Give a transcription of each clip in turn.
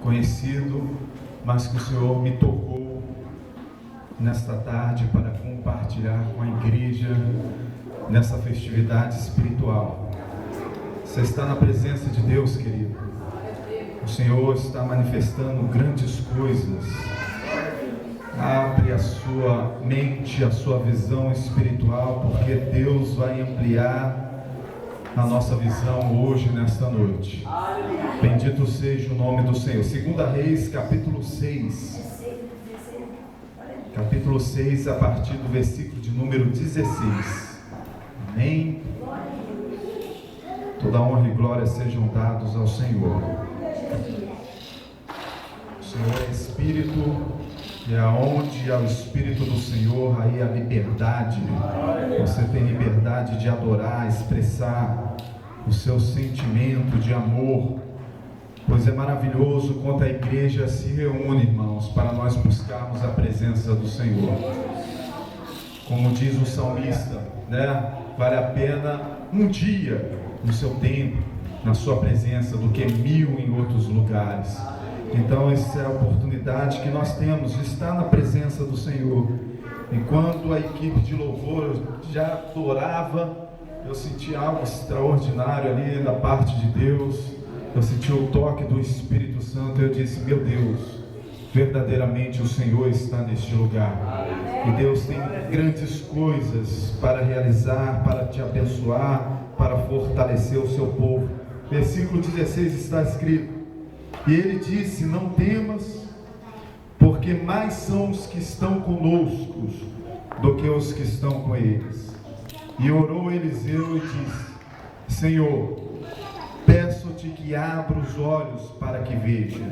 conhecido, mas que o Senhor me tocou nesta tarde para compartilhar com a igreja nessa festividade espiritual. Você está na presença de Deus, querido. O Senhor está manifestando grandes coisas. Abre a sua mente, a sua visão espiritual, porque Deus vai ampliar a nossa visão hoje, nesta noite. Bendito seja o nome do Senhor. 2 Reis, capítulo 6. Capítulo 6, a partir do versículo de número 16. Amém? Toda honra e glória sejam dados ao Senhor. O Senhor é Espírito, e aonde há o Espírito do Senhor, aí há liberdade. Você tem liberdade de adorar, expressar o seu sentimento de amor, pois é maravilhoso quando a igreja se reúne, irmãos, para nós buscarmos a presença do Senhor. Como diz o salmista, né? Vale a pena um dia no seu tempo, na sua presença, do que 1000 em outros lugares. Então essa é a oportunidade que nós temos de estar na presença do Senhor. Enquanto a equipe de louvor já adorava, eu senti algo extraordinário ali da parte de Deus. Eu senti o toque do Espírito Santo. Eu disse: meu Deus, verdadeiramente o Senhor está neste lugar. E Deus tem grandes coisas para realizar, para te abençoar, para fortalecer o seu povo. Versículo 16 está escrito: e ele disse: não temas, porque mais são os que estão conosco do que os que estão com eles. E orou Eliseu e disse: Senhor, peço-te que abra os olhos para que veja.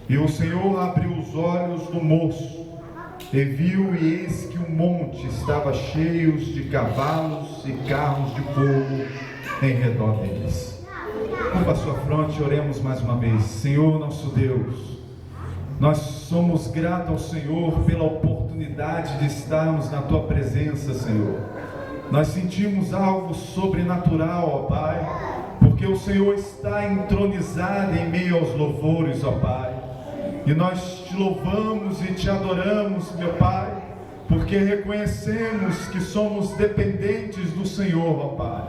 E o Senhor abriu os olhos do moço, e viu, e eis que o monte estava cheio de cavalos e carros de fogo em redor deles. Curva a sua fronte, oremos mais uma vez. Senhor nosso Deus, nós somos gratos ao Senhor pela oportunidade de estarmos na Tua presença, Senhor. Nós sentimos algo sobrenatural, ó Pai, porque o Senhor está entronizado em meio aos louvores, ó Pai. E nós te louvamos e te adoramos, meu Pai, porque reconhecemos que somos dependentes do Senhor, ó Pai.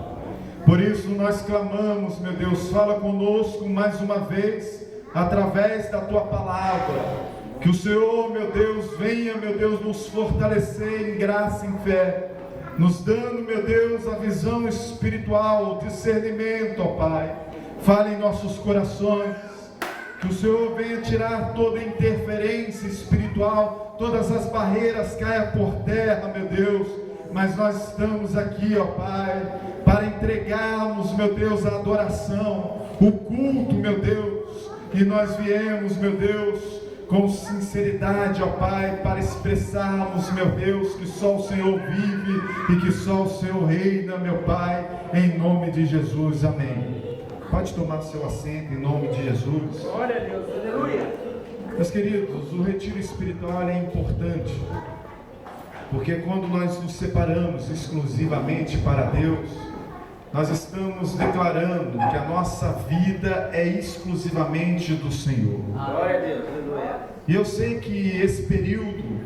Por isso nós clamamos, meu Deus, fala conosco mais uma vez, através da Tua palavra. Que o Senhor, meu Deus, venha, meu Deus, nos fortalecer em graça e em fé, nos dando, meu Deus, a visão espiritual, o discernimento, ó Pai. Fale em nossos corações, que o Senhor venha tirar toda interferência espiritual, todas as barreiras caiam por terra, meu Deus. Mas nós estamos aqui, ó Pai, para entregarmos, meu Deus, a adoração, o culto, meu Deus. E nós viemos, meu Deus, com sinceridade, ó Pai, para expressarmos, meu Deus, que só o Senhor vive e que só o Senhor reina, meu Pai, em nome de Jesus, amém. Pode tomar seu assento em nome de Jesus. Glória a Deus, aleluia. Meus queridos, o retiro espiritual é importante, porque quando nós nos separamos exclusivamente para Deus, nós estamos declarando que a nossa vida é exclusivamente do Senhor. Glória a Deus, aleluia. E eu sei que esse período,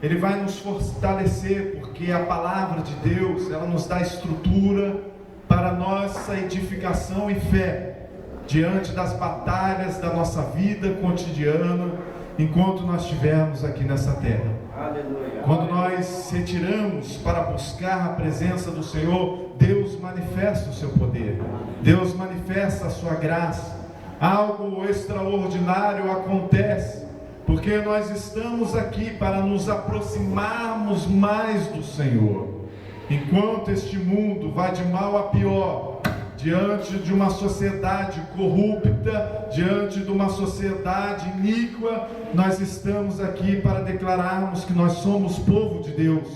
ele vai nos fortalecer, porque a palavra de Deus, ela nos dá estrutura para a nossa edificação e fé, diante das batalhas da nossa vida cotidiana, enquanto nós estivermos aqui nessa terra. Aleluia. Quando nós retiramos para buscar a presença do Senhor, Deus manifesta o seu poder, Deus manifesta a sua graça, algo extraordinário acontece, porque nós estamos aqui para nos aproximarmos mais do Senhor. Enquanto este mundo vai de mal a pior, diante de uma sociedade corrupta, diante de uma sociedade iníqua, nós estamos aqui para declararmos que nós somos povo de Deus,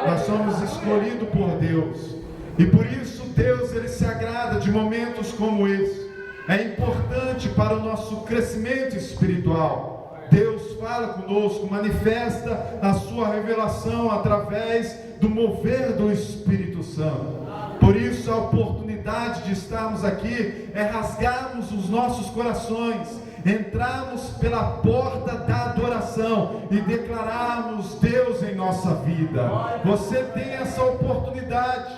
nós somos escolhidos por Deus, e por isso Deus, ele se agrada de momentos como esse. É importante para o nosso crescimento espiritual. Deus fala conosco, manifesta a sua revelação através do mover do Espírito Santo. Por isso a oportunidade de estarmos aqui é rasgarmos os nossos corações, entrarmos pela porta da adoração e declararmos Deus em nossa vida. Você tem essa oportunidade,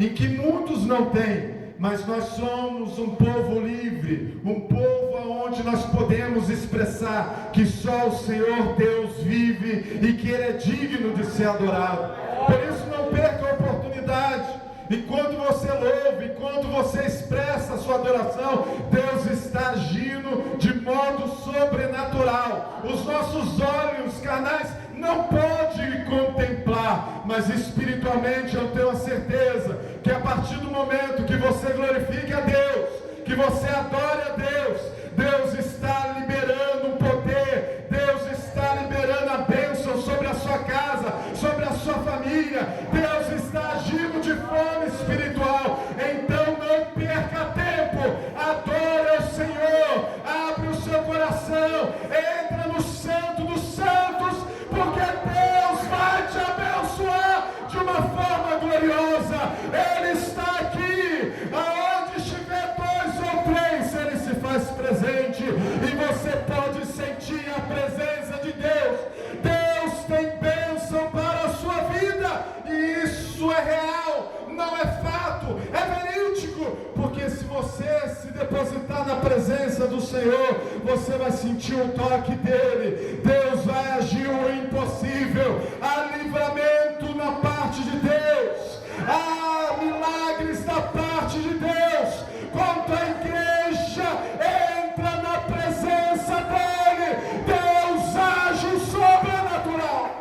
em que muitos não têm, mas nós somos um povo livre, um povo onde nós podemos expressar que só o Senhor Deus vive e que Ele é digno de ser adorado. Por isso não perca a oportunidade. Enquanto você louva, enquanto você expressa a sua adoração, Deus está agindo de modo sobrenatural. Os nossos olhos carnais não podem contemplar, mas espiritualmente eu tenho a certeza que a partir do momento que você glorifique a Deus, que você adore a Deus, Deus está liberando um poder, Deus está liberando a bênção sobre a sua casa, sobre a sua família. Deus está agindo de forma espiritual. Então não perca tempo, adore ao Senhor, abre o seu coração, entra no Santo dos Santos, porque Deus vai te abençoar de uma forma gloriosa. Ele está aqui, aonde estiver dois ou três, Ele se faz presente, e você pode sentir a presença de Deus. Deus tem bênção para a sua vida, e isso é real, não é fato, é verídico, porque se você se depositar na presença do Senhor, você vai sentir o toque dEle. Deus vai agir o impossível, há livramento na parte de Deus, há milagres da parte de Deus. Quanto a igreja entra na presença dEle, Deus age sobrenatural.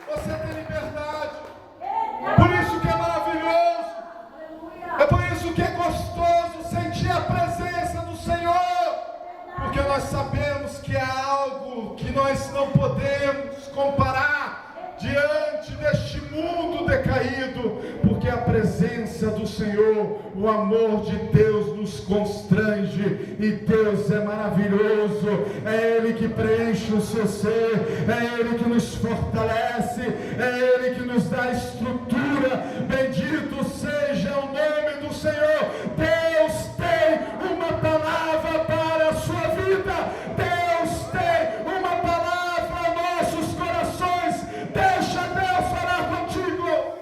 Você tem liberdade, por isso que é maravilhoso, é por isso que é gostoso sentir a presença do Senhor, porque nós sabemos que é algo que nós não podemos comparar diante deste mundo decaído, porque a presença do Senhor, o amor de Deus nos constrange, e Deus é maravilhoso, é Ele que preenche o seu ser, é Ele que nos fortalece, é Ele que nos dá estrutura. Bendito seja o nome do Senhor. Deus tem uma palavra para a sua vida, Deus tem uma palavra aos nossos corações. Deixa Deus falar contigo.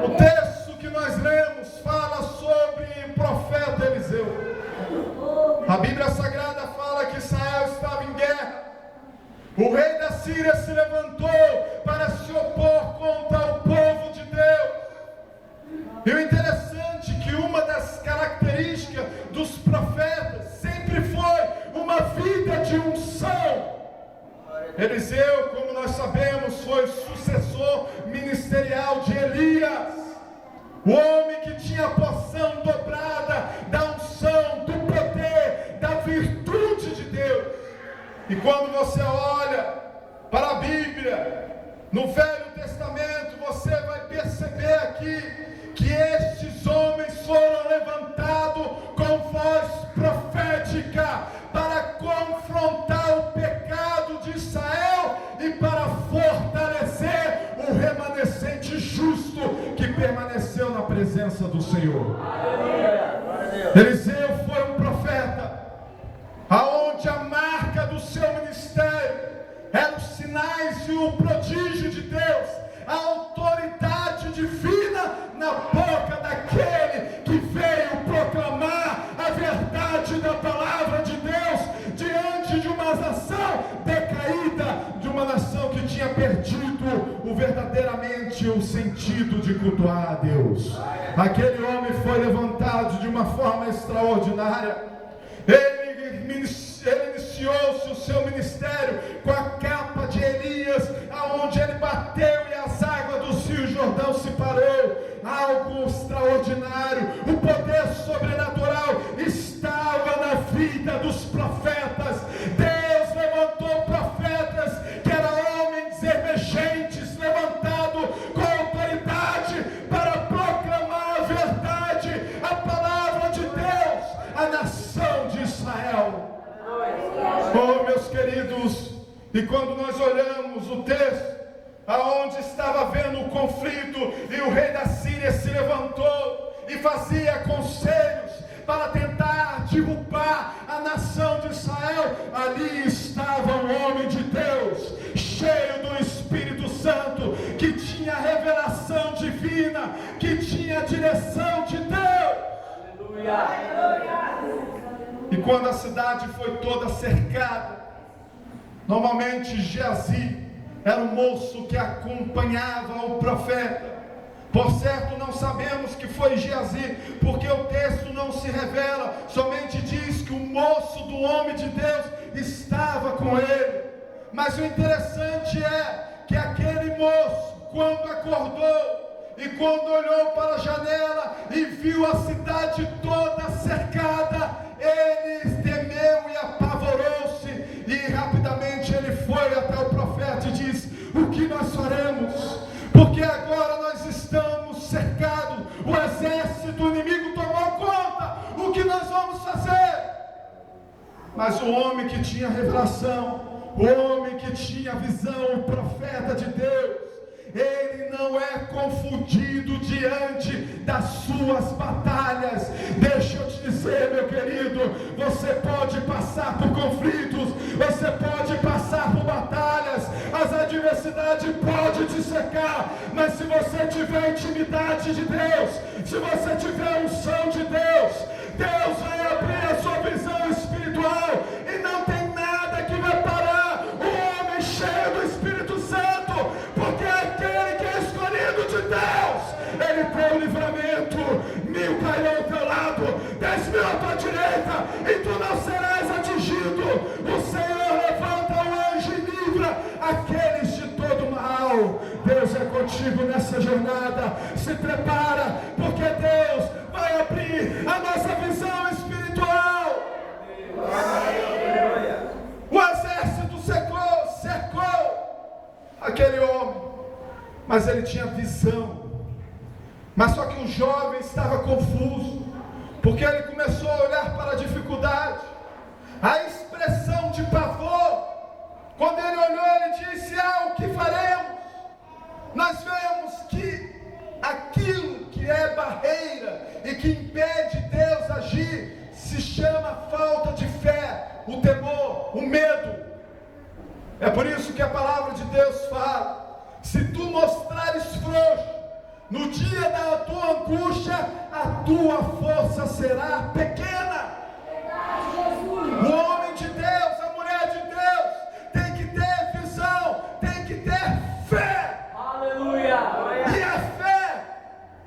O texto que nós lemos fala sobre o profeta Eliseu. A Bíblia Sagrada fala que Israel estava em guerra. O rei da Síria se levantou para se opor contra o povo de Deus. E o interessante é que uma das características dos profetas sempre foi uma vida de unção. Eliseu, como nós sabemos, foi sucessor ministerial de Elias, o homem que tinha a porção dobrada da unção, do poder, da virtude de Deus. E quando você olha para a Bíblia, no Velho Testamento, você vai perceber aqui que estes homens foram levantados com voz profética para confrontar o pecado de Israel e para fortalecer o remanescente justo que permaneceu na presença do Senhor. Eliseu foi um profeta, aonde a marca do seu ministério eram os sinais e o prodígio de Deus, a autoridade divina na boca daquele que veio proclamar a verdade da palavra de Deus diante de uma nação decaída, de uma nação que tinha perdido verdadeiramente o sentido de cultuar a Deus. Aquele homem foi levantado de uma forma extraordinária. Ele iniciou-se o seu ministério com a capa de Elias, aonde ele bateu e as águas do Rio Jordão se parou. Algo extraordinário, o poder sobrenatural estava na vida dos profetas. Deus levantou profetas que eram homens emergentes, levantados com autoridade para proclamar a verdade, a palavra de Deus, a nação de Israel. Oh, meus queridos, E quando nós olhamos o texto, aonde estava havendo o conflito, e o rei da Síria se levantou e fazia conselhos para tentar derrubar a nação de Israel, ali estava um homem de Deus, cheio do Espírito Santo, que tinha revelação divina, que tinha direção de Deus. E quando a cidade foi toda cercada, normalmente Geazi era o moço que acompanhava o profeta. Por certo, não sabemos que foi Geazi, porque o texto não se revela, somente diz que o moço do homem de Deus estava com ele. Mas o interessante é que aquele moço, quando acordou e quando olhou para a janela e viu a cidade toda cercada, ele temeu e apavorou-se, e rapidamente ele foi até o profeta e disse: o que nós faremos? Porque agora nós estamos cercados, o exército do inimigo tomou conta, o que nós vamos fazer? Mas o homem que tinha revelação, o homem que tinha visão, o profeta de Deus, ele não é confundido diante das suas batalhas. Deixa eu te dizer, meu querido, você pode passar por conflitos, você pode passar por batalhas, as adversidades podem te cercar, mas se você tiver intimidade de Deus, se você tiver unção de Deus, Deus vai abrir a sua visão espiritual e não tem nada que vai parar o homem cheio do Espírito Santo, porque aquele que é escolhido de Deus, ele tem o livramento. 1000 cairão ao teu lado, 10.000 à tua direita, e tu não serás atingido. O Senhor levanta o anjo e livra aqueles de todo mal. Deus é contigo nessa jornada. Se prepara, porque Deus vai abrir a nossa visão espiritual. O exército cercou aquele homem, mas ele tinha visão. Mas só que o jovem estava confuso, porque ele começou a olhar para a dificuldade, a expressão de pavor. Quando ele olhou, ele disse: o que faremos? Nós vemos que aquilo que é barreira e que impede Deus agir se chama falta de fé, o temor, o medo. É por isso que a palavra de Deus fala: se tu mostrares frouxo no dia da tua angústia, a tua força será pequena. O homem de Deus, a mulher de Deus, tem que ter visão, tem que ter fé. Aleluia. E a fé,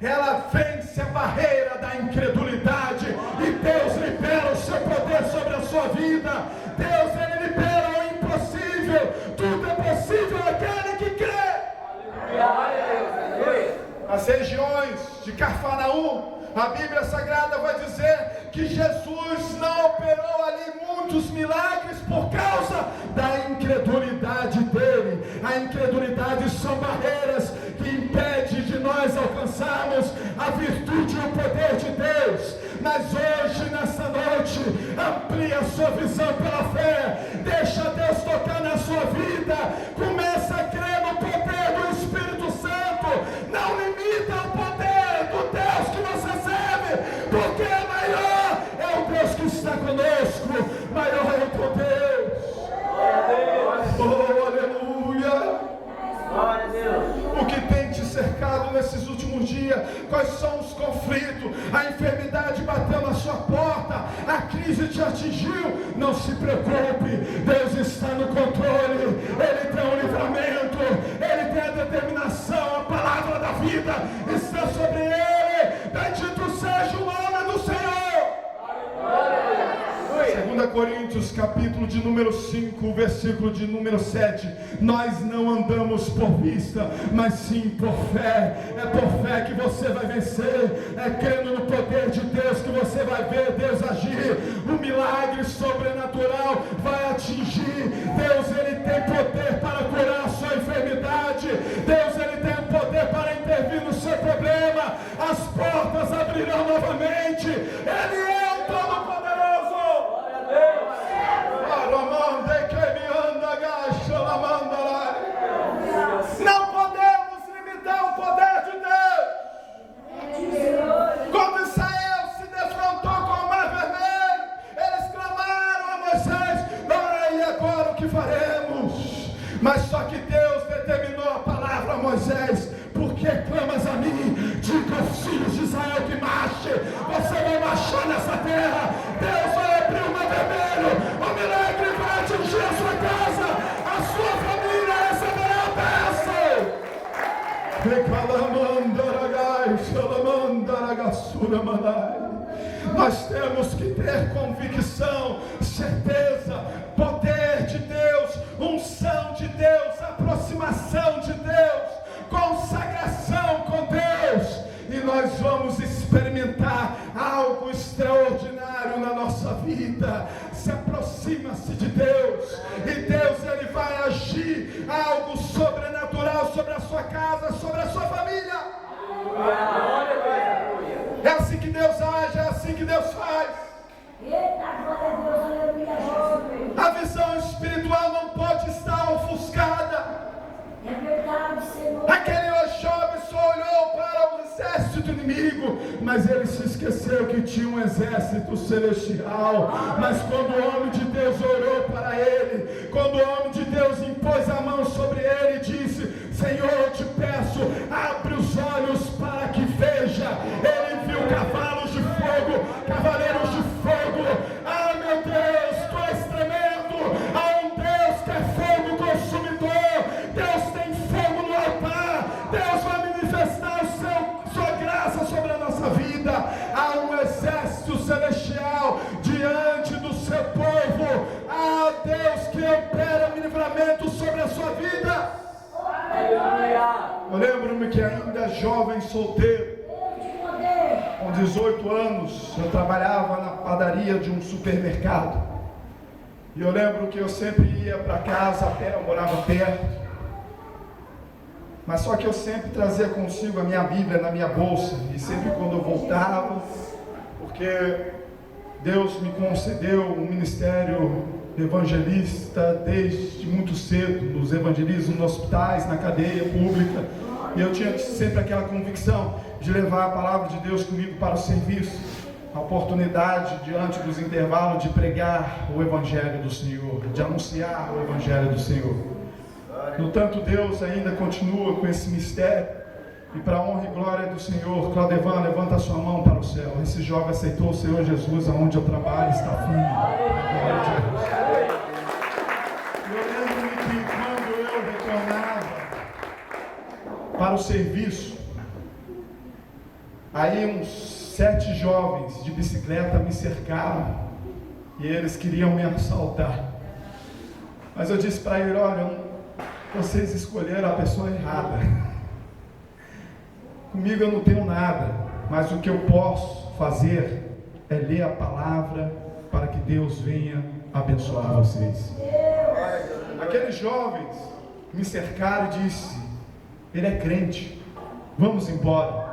ela vence a barreira da incredulidade, e Deus libera o seu poder sobre a sua vida. Deus, ele libera o impossível. Tudo é possível àquele que crê. Aleluia. As regiões de Cafarnaum, a Bíblia Sagrada vai dizer que Jesus não operou ali muitos milagres por causa da incredulidade dele. A incredulidade são barreiras que impedem de nós alcançarmos a virtude e o poder de Deus. Mas hoje, nessa noite, amplia a sua visão pela fé. Deixa Deus tocar na sua vida. Começa a crer no poder do Espírito Santo. Não limita o poder do Deus que você serve, porque maior é o Deus que está conosco, maior é o teu Deus. Oh, aleluia. Glória a Deus. O que tem te cercado nesses últimos dias? Quais são os conflitos? A enfermidade bateu na sua porta, a crise te atingiu. Não se preocupe, Deus está no controle. Ele tem o livramento, ele tem a determinação, a palavra da vida está sobre ele. Bendito seja o nome do Senhor. 2 Coríntios, capítulo de número 5, versículo de número 7. Nós não andamos por vista, mas sim por fé. É por fé que você vai vencer. É crendo no poder de Deus que você vai ver Deus agir. O milagre sobrenatural vai atingir. Deus, ele tem poder para curar a sua enfermidade. Deus, ele tem poder para intervir no seu problema. As portas abrirão novamente. Ele é o Todo-Poderoso. Israel que marche. Você vai marchar nessa terra. Deus vai abrir o mar vermelho. O milagre vai atingir a sua casa. A sua família receberá a bênção. Nós temos que ter convicção, certeza, poder de Deus, unção de Deus, aproximação de Deus, consagração com Deus, e nós vamos experimentar algo extraordinário na nossa vida. Se aproxima-se de Deus, e Deus ele vai agir algo sobrenatural sobre a sua casa, sobre a sua família. É assim que Deus age, é assim que Deus faz. A visão espiritual não pode estar ofuscada. É verdade, Senhor. Aquele jovem só olhou para o exército inimigo, mas ele se esqueceu que tinha um exército celestial. Mas quando o homem de Deus orou para ele, quando o homem de Deus impôs a mão sobre ele e disse: Senhor, eu te peço, abre os olhos para que veja. Ele viu cavalos de fogo, cavaleiros de fogo. Ah, meu Deus, tu és tremendo. Há um Deus que é fogo consumidor. Deus tem fogo no altar. Deus vai manifestar sua graça sobre a nossa vida. Há um exército celestial diante do seu povo. Há Deus que opera livramento sobre a sua vida. Eu lembro-me que ainda jovem, solteiro, com 18 anos, eu trabalhava na padaria de um supermercado. E eu lembro que eu sempre ia para casa a pé, eu morava perto. Mas só que eu sempre trazia consigo a minha Bíblia na minha bolsa. E sempre quando eu voltava, porque Deus me concedeu um ministério evangelista desde muito cedo, nos evangelismos, nos hospitais, na cadeia pública. E eu tinha sempre aquela convicção de levar a palavra de Deus comigo para o serviço. A oportunidade, diante dos intervalos, de pregar o Evangelho do Senhor, de anunciar o Evangelho do Senhor. No tanto, Deus ainda continua com esse mistério. E para a honra e glória do Senhor, Claudevan, levanta a sua mão para o céu. Esse jovem aceitou o Senhor Jesus, aonde eu trabalho, está firme. Glória a Deus. Eu lembro que quando eu retornava para o serviço, aí uns 7 jovens de bicicleta me cercaram e eles queriam me assaltar. Mas eu disse para ele: olha, vocês escolheram a pessoa errada. Comigo eu não tenho nada, mas o que eu posso fazer é ler a palavra para que Deus venha abençoar vocês. Aqueles jovens me cercaram e disse: ele é crente, vamos embora.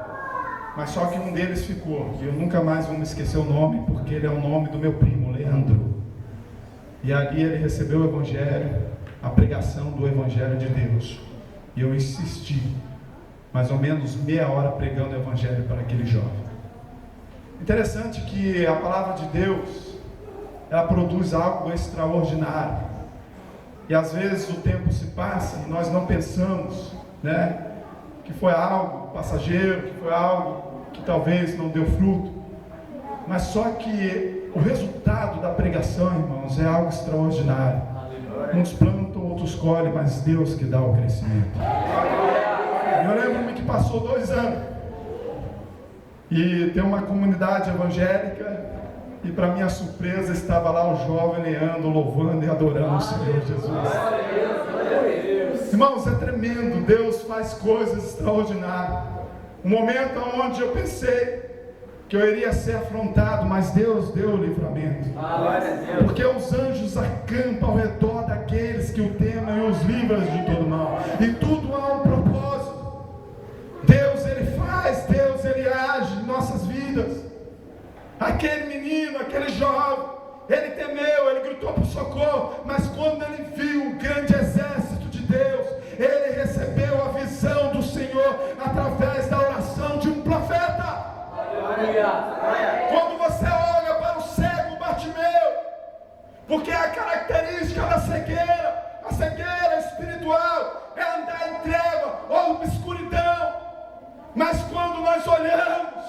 Mas só que um deles ficou, e eu nunca mais vou me esquecer o nome, porque ele é o nome do meu primo, Leandro. E ali ele recebeu o Evangelho, a pregação do Evangelho de Deus. E eu insisti, mais ou menos meia hora pregando o Evangelho para aquele jovem. Interessante que a palavra de Deus, ela produz algo extraordinário. E às vezes o tempo se passa e nós não pensamos, que foi algo passageiro, que foi algo que talvez não deu fruto. Mas só que o resultado da pregação, irmãos, é algo extraordinário. Uns plantam, outros colhem, mas Deus que dá o crescimento. Eu lembro-me que passou 2 anos e tem uma comunidade evangélica, e para minha surpresa estava lá o jovem Leandro louvando e adorando o Senhor Jesus. Irmãos, é tremendo. Deus faz coisas extraordinárias. Um momento onde eu pensei que eu iria ser afrontado, mas Deus deu o livramento. Porque os anjos acampam ao redor daqueles que o temem e os livram de todo mal. E tudo há um propósito. Deus ele faz, Deus ele age em nossas vidas. Aquele menino, aquele jovem, ele temeu, ele gritou por socorro, mas quando ele viu o grande exército de Deus, ele recebeu a visão do Senhor através da oração de um profeta. Quando você olha para o cego Bartimeu, porque a característica da cegueira, a cegueira espiritual, é andar em treva ou escuridão. Mas quando nós olhamos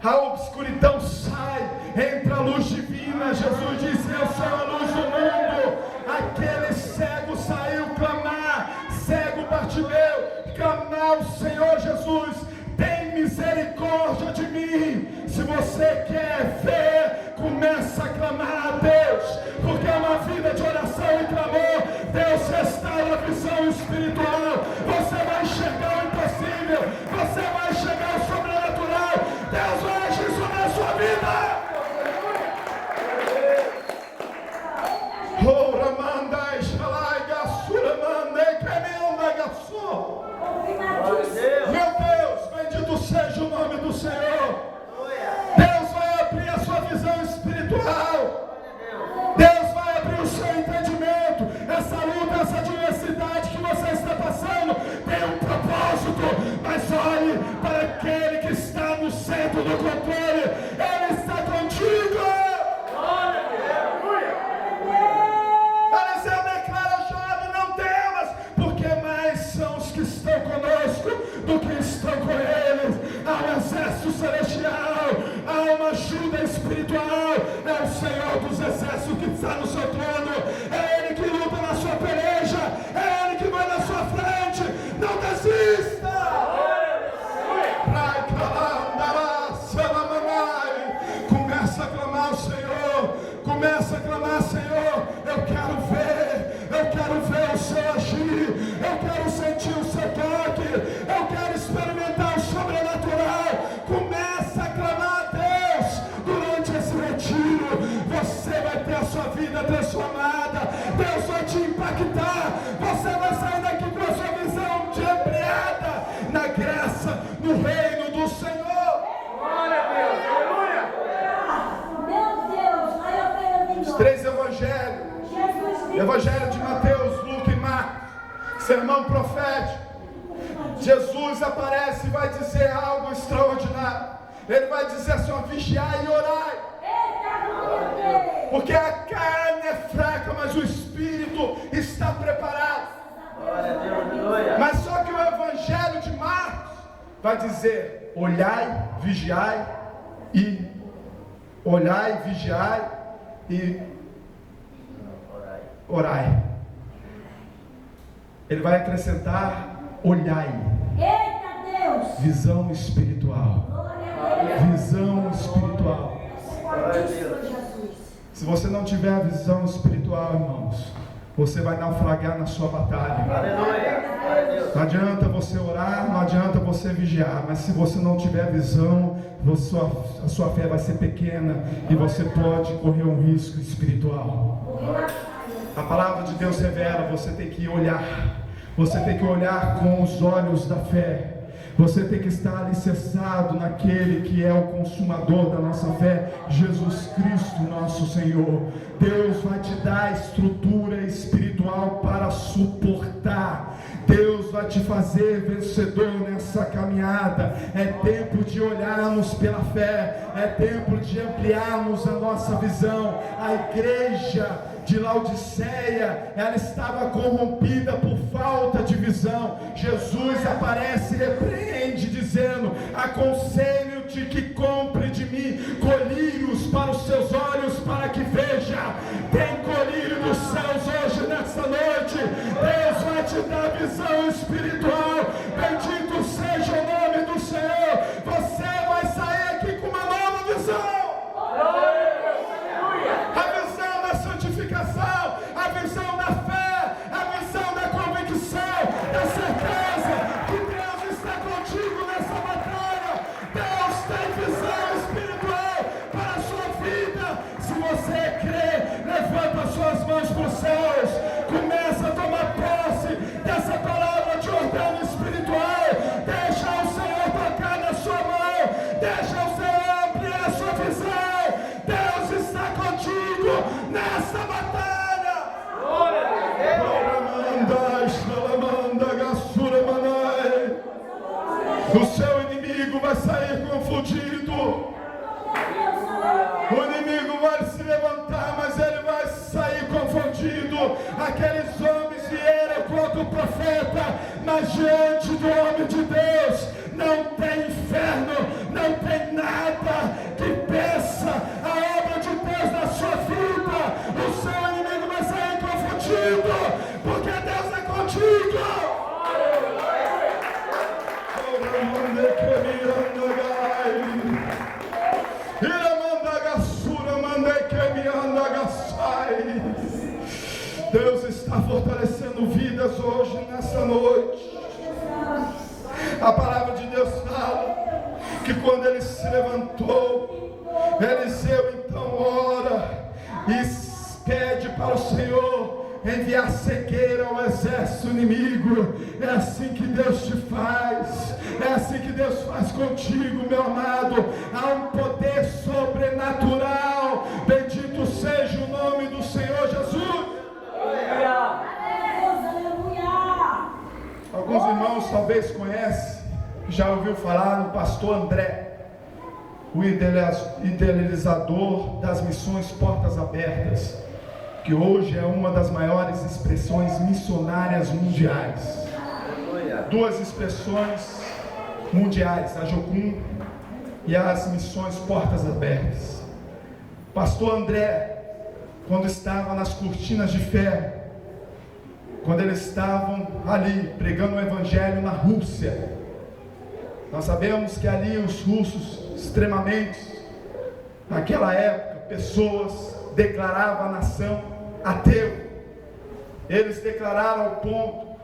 A obscuridão sai, entra a luz divina. Jesus disse: eu sou a luz do mundo. Aquele cego saiu clamar, cego Bartimeu, clamar ao Senhor Jesus: tem misericórdia de mim. Se você quer ver, começa a clamar a Deus, porque é uma vida de oração e clamor. Deus restaura a visão espiritual. Você vai enxergar o impossível, você vai enxergar o sobrenatural. Deus vai agir sobre a sua vida. Oh, Ramanda, Shalai, Gassura, Manda, Camenda, Gassô. Meu Deus, bendito seja o nome do Senhor. Deus vai abrir a sua visão espiritual. Deus vai abrir o seu entendimento. Essa luta, essa adversidade que você está passando tem um propósito. Mas olhe para aquele que está no centro do controle. Ele está contigo. Eliseu declara: jovem, não temas, porque mais são os que estão conosco do que estão com eles. Há um exército celestial, há uma ajuda espiritual. É o Senhor dos exércitos que está no seu trono. É Ele que luta na sua peleja. É Ele que vai na sua frente. Não desista. Começa a clamar ao Senhor. Começa a clamar: Senhor, eu quero ver o Senhor agir, eu quero sentir o seu toque, eu quero experimentar o sobrenatural. Começa a clamar a Deus durante esse retiro. Você vai ter a sua vida transformada. Deus vai te impactar. Você vai sair daqui com a sua visão de ampliada na graça, no reino do Senhor. Glória a Deus, aleluia. Meu Deus, vai operando em Os nós. 3 evangelhos: Evangelho de Mateus, Lucas e Marcos, sermão profético. Jesus aparece e vai dizer algo extraordinário. Ele vai dizer assim: vigiai e orai. Porque a carne é fraca, mas o espírito está preparado. Glória a Deus, aleluia. Mas só que o Evangelho de Marcos vai dizer: olhai, vigiai e olhai, vigiai e orai. Ele vai acrescentar: olhai. Eita Deus! Visão espiritual. Glória a Deus! Visão espiritual. Jesus. Se você não tiver a visão espiritual, irmãos, você vai naufragar na sua batalha. Aleluia. Glória a Deus. Não adianta você orar, não adianta você vigiar, mas se você não tiver visão, a sua fé vai ser pequena e você pode correr um risco espiritual. A palavra de Deus revela: você tem que olhar. Você tem que olhar com os olhos da fé. Você tem que estar alicerçado naquele que é o consumador da nossa fé, Jesus Cristo, nosso Senhor. Deus vai te dar estrutura espiritual para suportar. Deus vai te fazer vencedor nessa caminhada. É tempo de olharmos pela fé. É tempo de ampliarmos a nossa visão. A igreja de Laodiceia, ela estava corrompida por falta de visão. Jesus aparece e repreende, dizendo: aconselho-te que compre de mim colírios para os seus olhos, para que veja. Tem colírio dos céus hoje, nessa noite. Deus vai te dar visão espiritual. Bendito seja o nome do Senhor. Você vai sair aqui com uma nova visão. A visão da santificação, a visão da fé, a visão da convicção, da certeza que Deus está contigo nessa batalha. Deus tem visão espiritual para a sua vida. Se você crê, levanta as suas mãos para os céus. Começa a tomar posse dessa palavra de ordem espiritual. Deixa o Senhor tocar na sua mão. Deixa o Senhor ampliar a sua visão. Deus está contigo nessa batalha. Glória a Deus. O seu inimigo vai sair confundido. O inimigo vai se levantar, mas ele vai sair confundido. Aqueles homens vieram contra o profeta, mas diante do homem de Deus não tem inferno, não tem nada fortalecendo vidas hoje, nessa noite. A palavra de Deus fala que quando ele se levantou, Eliseu então ora e pede para o Senhor enviar cegueira ao exército inimigo. É assim que Deus te faz, é assim que Deus faz contigo, meu amado. Há um poder sobrenatural. Bendito seja o nome do Senhor Jesus. Alguns irmãos talvez conhecem, já ouviu falar no pastor André, o idealizador das missões Portas Abertas, que hoje é uma das maiores expressões missionárias mundiais. Duas expressões mundiais, a Jocum e as missões Portas Abertas. Pastor André, quando estava nas cortinas de ferro, quando eles estavam ali pregando o evangelho na Rússia, nós sabemos que ali os russos, extremamente, naquela época, pessoas declaravam a nação ateu. Eles declararam ao ponto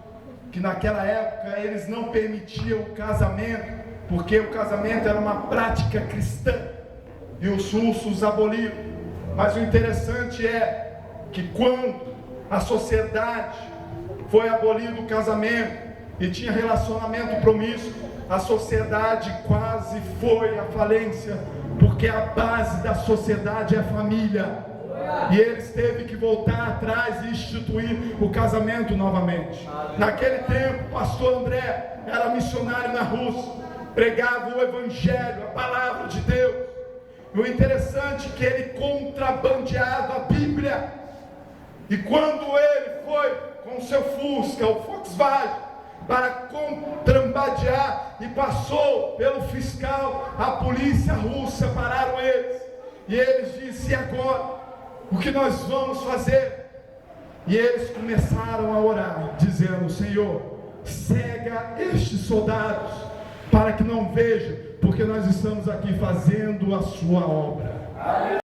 que naquela época eles não permitiam o casamento, porque o casamento era uma prática cristã, e os russos aboliram. Mas o interessante é que quando a sociedade foi abolido o casamento e tinha relacionamento promíscuo, a sociedade quase foi à falência, porque a base da sociedade é a família. E eles teve que voltar atrás e instituir o casamento novamente. Naquele tempo, o pastor André era missionário na Rússia, pregava o evangelho, a palavra de Deus. E o interessante é que ele contrabandeava a Bíblia. E quando ele foi com o seu Fusca, o Volkswagen, para contrabandear e passou pelo fiscal, a polícia russa pararam eles. E eles disseram: e agora? O que nós vamos fazer? E eles começaram a orar, dizendo: Senhor, cega estes soldados, para que não vejam, porque nós estamos aqui fazendo a sua obra.